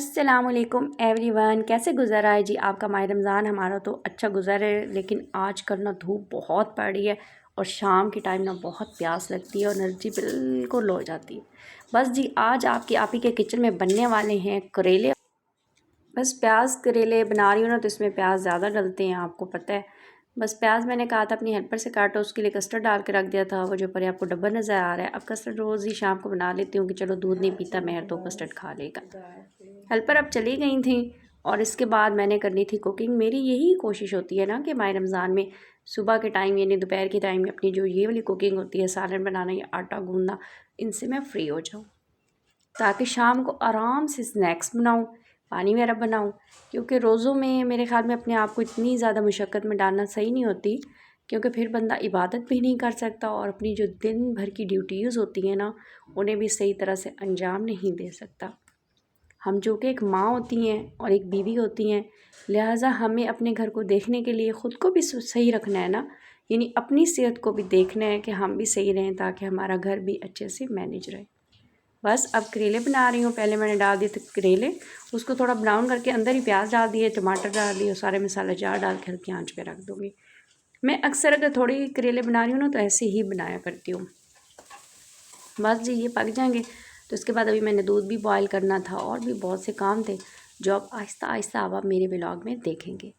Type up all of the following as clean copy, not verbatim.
अस्सलामुअलैकुम एवरीवन, कैसे गुज़र रहा है जी आपका माह रमज़ान। हमारा तो अच्छा गुज़र है, लेकिन आज कल ना धूप बहुत पड़ रही है और शाम के टाइम ना बहुत प्यास लगती है और एनर्जी बिल्कुल लो हो जाती है। बस जी आज आपकी आप ही के किचन में बनने वाले हैं करेले। बस प्याज करेले बना रही हूँ ना, तो इसमें प्याज ज़्यादा डलते हैं, आपको पता है। बस प्याज मैंने कहा था अपनी हेल्पर से काटो, उसके लिए कस्टर्ड डाल के रख दिया था, वो जो पर आपको डब्बा नज़र आ रहा है। अब कस्टर्ड रोज़ ही शाम को बना लेती हूँ कि चलो दूध नहीं पीता मेहर तो कस्टर्ड खा लेगा। हेल्पर अब चली गई थी और इसके बाद मैंने करनी थी कुकिंग। मेरी यही कोशिश होती है ना कि माह रमज़ान में सुबह के टाइम यानी दोपहर के टाइम में अपनी जो ये वाली कुकिंग होती है, सालन बनाना या आटा गूंदना, इनसे मैं फ़्री हो जाऊँ ताकि शाम को आराम से स्नैक्स बनाऊँ, पानी वगैरह बनाऊँ। क्योंकि रोज़ों में मेरे ख़्याल में अपने आप को इतनी ज़्यादा मुशक्क़त में डालना सही नहीं होती, क्योंकि फिर बंदा इबादत भी नहीं कर सकता और अपनी जो दिन भर की ड्यूटीज़ होती हैं ना, उन्हें भी सही तरह से अंजाम नहीं दे सकता। हम जो कि एक माँ होती हैं और एक बीवी होती हैं, लिहाजा हमें अपने घर को देखने के लिए ख़ुद को भी सही रखना है ना, यानी अपनी सेहत को भी देखना है कि हम भी सही रहें ताकि हमारा घर भी अच्छे से मैनेज रहे। बस अब करेले बना रही हूँ। पहले मैंने डाल दिए थे करेले, उसको थोड़ा ब्राउन करके अंदर ही प्याज डाल दिए, टमाटर डाल दिए और सारे मसाले जार डाल के हल्की आंच पे रख दूँगी। मैं अक्सर अगर थोड़ी करेले बना रही हूँ ना, तो ऐसे ही बनाया करती हूँ। बस जी ये पक जाएंगे तो इसके बाद अभी मैंने दूध भी बॉयल करना था और भी बहुत से काम थे जो आप आहिस्ता आहिस्ता अब आप मेरे व्लॉग में देखेंगे।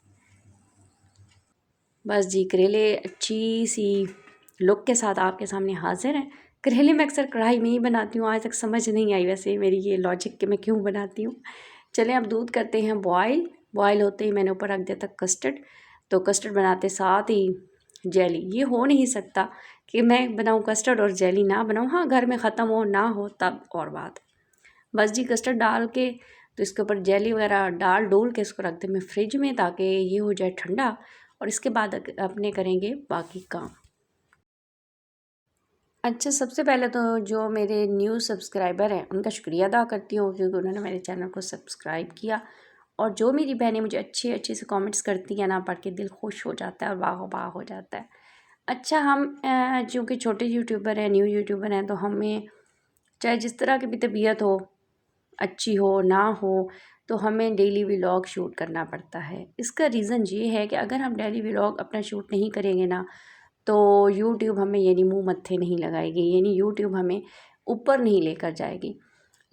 बस जी करेले अच्छी सी लुक के साथ आपके सामने हाजिर हैं। करेले मैं अक्सर कढ़ाई में ही बनाती हूँ, आज तक समझ नहीं आई वैसे मेरी ये लॉजिक कि मैं क्यों बनाती हूँ। चलें अब दूध करते हैं बॉयल। बॉयल होते ही मैंने ऊपर रख दिया था कस्टर्ड, तो कस्टर्ड बनाते साथ ही जेली। ये हो नहीं सकता कि मैं बनाऊँ कस्टर्ड और जेली ना बनाऊँ। हाँ, घर में ख़त्म हो ना हो तब और बात। बस जी कस्टर्ड डाल के तो इसके ऊपर जेली वगैरह डाल डोल के इसको रख दें मैं फ्रिज में ताकि ये हो जाए ठंडा, और इसके बाद अपने करेंगे बाकी काम। अच्छा, सबसे पहले तो जो मेरे न्यू सब्सक्राइबर हैं उनका शुक्रिया अदा करती हूँ क्योंकि उन्होंने मेरे चैनल को सब्सक्राइब किया। और जो मेरी बहनें मुझे अच्छे अच्छे से कमेंट्स करती हैं ना, पढ़ के दिल खुश हो जाता है और वाह हो जाता है। अच्छा, हम चूँकि छोटे यूट्यूबर हैं, न्यू यूट्यूबर हैं, तो हमें चाहे जिस तरह की भी तबीयत हो, अच्छी हो ना हो, तो हमें डेली व्लॉग शूट करना पड़ता है। इसका रीज़न ये है कि अगर हम डेली व्लॉग अपना शूट नहीं करेंगे ना, तो यूट्यूब हमें यानी मुँह मत्थे नहीं लगाएगी, यानी यूट्यूब हमें ऊपर नहीं लेकर जाएगी।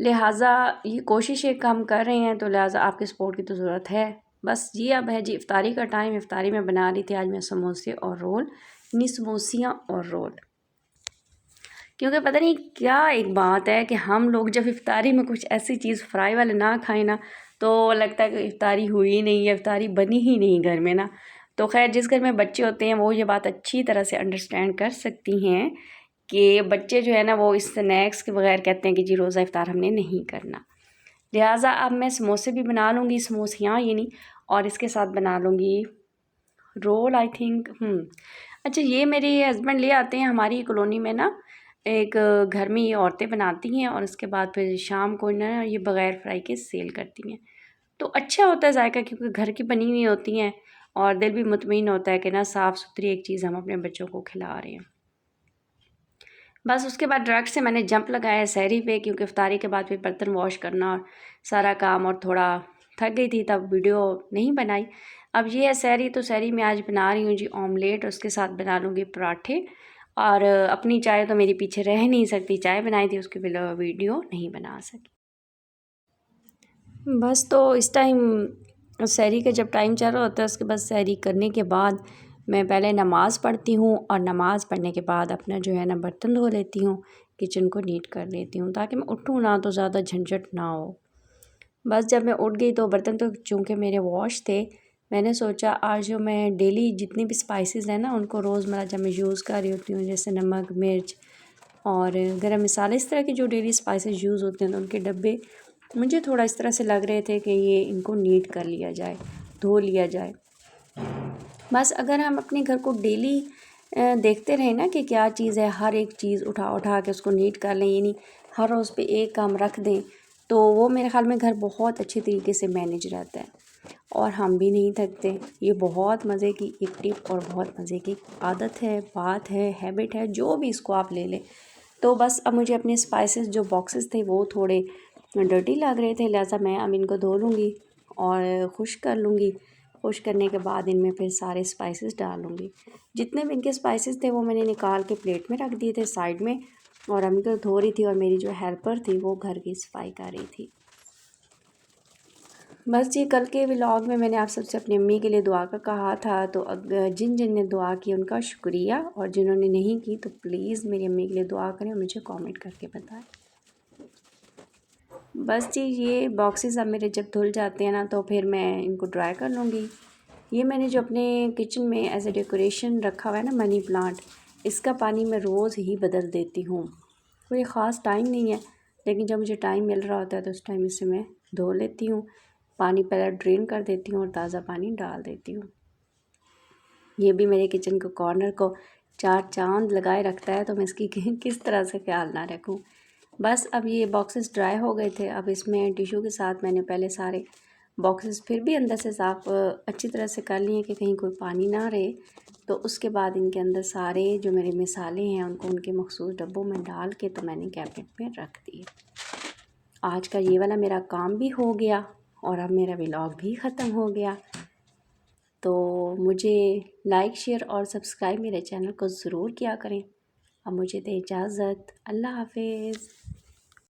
लिहाजा ये कोशिश एक हम कर रहे हैं, तो लिहाजा आपके सपोर्ट की तो ज़रूरत है। बस ये अब है जी इफ्तारी का टाइम। इफ्तारी में बना रही थी आज मैं समोसे और रोल, यानी समोसियाँ और रोल। क्योंकि पता नहीं क्या एक बात है कि हम लोग जब इफ्तारी में कुछ ऐसी चीज़ फ्राई वाले ना खाएं ना, तो लगता है कि इफ्तारी हुई ही नहीं है, इफ्तारी बनी ही नहीं घर में ना। तो खैर जिस घर में बच्चे होते हैं वो ये बात अच्छी तरह से अंडरस्टैंड कर सकती हैं कि बच्चे जो है ना वो इस स्नैक्स के बगैर कहते हैं कि जी रोज़ा इफ्तार हमने नहीं करना। लिहाजा अब मैं समोसे भी बना लूँगी, समोसियाँ ये नहीं, और इसके साथ बना लूँगी रोल आई थिंक। अच्छा, ये मेरे हस्बैंड ले आते हैं हमारी कॉलोनी में ना, एक घर में ये औरतें बनाती हैं और उसके बाद फिर शाम को ना ये बग़ैर फ्राई के सेल करती हैं। तो अच्छा होता है जायका, क्योंकि घर की बनी हुई होती हैं और दिल भी मुतमईन होता है कि ना साफ़ सुथरी एक चीज़ हम अपने बच्चों को खिला रहे हैं। बस उसके बाद डायरेक्ट से मैंने जंप लगाया सहरी पे, क्योंकि इफ्तारी के बाद फिर बर्तन वॉश करना और सारा काम, और थोड़ा थक गई थी तब वीडियो नहीं बनाई। अब ये है सहरी, तो सहरी में आज बना रही हूँ जी ऑमलेट, उसके साथ बना लूँगी पराठे। और अपनी चाय तो मेरी पीछे रह नहीं सकती, चाय बनाई थी उसकी वीडियो नहीं बना सकी। बस तो इस टाइम सहरी का जब टाइम चल रहा होता है, उसके बाद सहरी करने के बाद मैं पहले नमाज़ पढ़ती हूँ और नमाज़ पढ़ने के बाद अपना जो है ना बर्तन धो लेती हूँ, किचन को नीट कर लेती हूँ ताकि मैं उठूँ ना तो ज़्यादा झंझट ना हो। बस जब मैं उठ गई तो बर्तन तो चूँकि मेरे वॉश थे, मैंने सोचा आज जो मैं डेली जितनी भी स्पाइसेस हैं ना उनको रोज़मर्रा जब मैं यूज़ कर रही होती हूँ, जैसे नमक, मिर्च और गरम मसाले, इस तरह के जो डेली स्पाइसेस यूज़ होते हैं, तो उनके डब्बे मुझे थोड़ा इस तरह से लग रहे थे कि ये इनको नीट कर लिया जाए, धो लिया जाए। बस अगर हम अपने घर को डेली देखते रहें ना कि क्या चीज़ है, हर एक चीज़ उठा उठा के उसको नीट कर लें, यानी हर रोज़ पे एक काम रख दें, तो वो मेरे ख़्याल में घर बहुत अच्छी तरीके से मैनेज रहता है और हम भी नहीं थकते। ये बहुत मज़े की एक टिप और बहुत मज़े की आदत है, बात है, हैबिट है, जो भी इसको आप ले लें। तो बस अब मुझे अपने स्पाइसेस जो बॉक्सेस थे वो थोड़े डर्टी लग रहे थे, लिहाजा मैं अब इनको धो लूँगी और खुश्क कर लूँगी। खुश्क करने के बाद इनमें फिर सारे स्पाइसेस डाल लूँगी। जितने भी इनके स्पाइसेस थे वो मैंने निकाल के प्लेट में रख दिए थे साइड में, और अम्मी को धो रही थी और मेरी जो हेल्पर थी वो घर की सफाई कर रही थी। बस जी, कल के व्लॉग में मैंने आप सबसे अपनी अम्मी के लिए दुआ का कहा था, तो जिन जिन ने दुआ की उनका शुक्रिया, और जिन्होंने नहीं की तो प्लीज़ मेरी अम्मी के लिए दुआ करें और मुझे कमेंट करके बताएं। बस जी, ये बॉक्सेस अब मेरे जब धुल जाते हैं ना तो फिर मैं इनको ड्राई कर लूँगी। ये मैंने जो अपने किचन में एज ए डेकोरेशन रखा हुआ है ना मनी प्लांट, इसका पानी मैं रोज़ ही बदल देती हूँ। कोई ख़ास टाइम नहीं है, लेकिन जब मुझे टाइम मिल रहा होता है तो उस टाइम इसे मैं धो लेती हूँ। पानी पहले ड्रेन कर देती हूँ और ताज़ा पानी डाल देती हूँ। ये भी मेरे किचन के कॉर्नर को चार चांद लगाए रखता है, तो मैं इसकी किस तरह से ख्याल ना रखूँ। बस अब ये बॉक्सेस ड्राई हो गए थे। अब इसमें टिशू के साथ मैंने पहले सारे बॉक्सेस फिर भी अंदर से साफ़ अच्छी तरह से कर लिए कि कहीं कोई पानी ना रहे। तो उसके बाद इनके अंदर सारे जो मेरे मसाले हैं उनको उनके मखसूस डब्बों में डाल के तो मैंने कैबिनेट में रख दिए। आज का ये वाला मेरा काम भी हो गया और अब मेरा व्लॉग भी ख़त्म हो गया। तो मुझे लाइक, शेयर और सब्सक्राइब मेरे चैनल को ज़रूर किया करें। अब मुझे दें इजाज़त। अल्लाह हाफ़िज़।